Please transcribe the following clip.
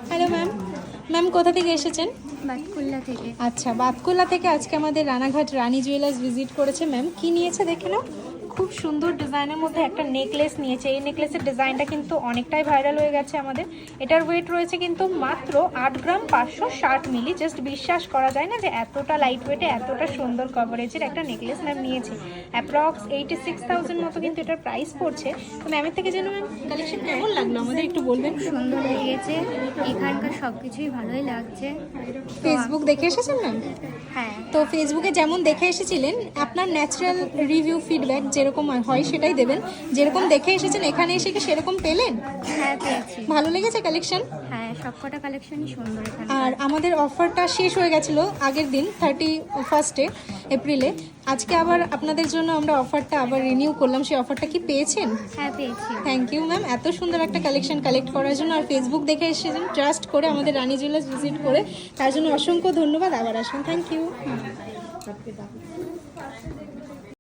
Hello ma'am, ma'am কোথা থেকে এসেছেন? বাতকুল্লা থেকে। আচ্ছা, বাতকুল্লা থেকে আজকে আমাদের রানাঘাট রানী জুয়েলার্স ভিজিট করেছে। ম্যাম কি নিয়েছে দেখে নাও। খুব সুন্দর ডিজাইনের মধ্যে একটা নেকলেস নিয়েছে। এই নেকলেসের ডিজাইনটা কিন্তু অনেকটাই ভাইরাল হয়ে গেছে আমাদের। এটার ওয়েট রয়েছে কিন্তু মাত্র 8 গ্রাম 560 মিলি। জাস্ট বিশ্বাস করা যায় না যে এতটা লাইট ওয়েটে এতটা সুন্দর কভারেজের একটা নেকলেস ম্যাম নিয়েছে। অ্যাপ্রক্স 86,000 মতো কিন্তু এটার প্রাইস পড়ছে। তো ম্যামের থেকে যেন ম্যাম কালেকশন কেমন লাগলো আমাদের একটু বলবেন? সুন্দর লেগেছে, এখানকার সব কিছুই ভালোই লাগছে। ফেসবুক দেখে এসেছেন ম্যাম? হ্যাঁ। তো ফেসবুকে যেমন দেখে এসেছিলেন, আপনার ন্যাচারাল রিভিউ ফিডব্যাক যেরকম হয় সেটাই দেবেন। যেরকম দেখে এসেছেন এখানে এসে কি সেরকম পেলেন? হ্যাঁ, পেয়েছি। ভালো লেগেছে কালেকশন? হ্যাঁ, সবকটা কালেকশনই সুন্দর এখানে। আর আমাদের অফারটা শেষ হয়ে গেছিলো আগের দিন 31 এপ্রিলে। আজকে আবার আপনাদের জন্য আমরা অফারটা আবার রিনিউ করলাম। সেই অফারটা কি পেয়েছেন? হ্যাঁ, পেয়েছি। থ্যাংক ইউ ম্যাম, এত সুন্দর একটা কালেকশন কালেক্ট করার জন্য। আর ফেসবুক দেখে এসেছেন ট্রাস্ট করে আমাদের রানী জুয়েলার্স ভিজিট করে, তার জন্য অসংখ্য ধন্যবাদ। আবার আসুন। Thank you.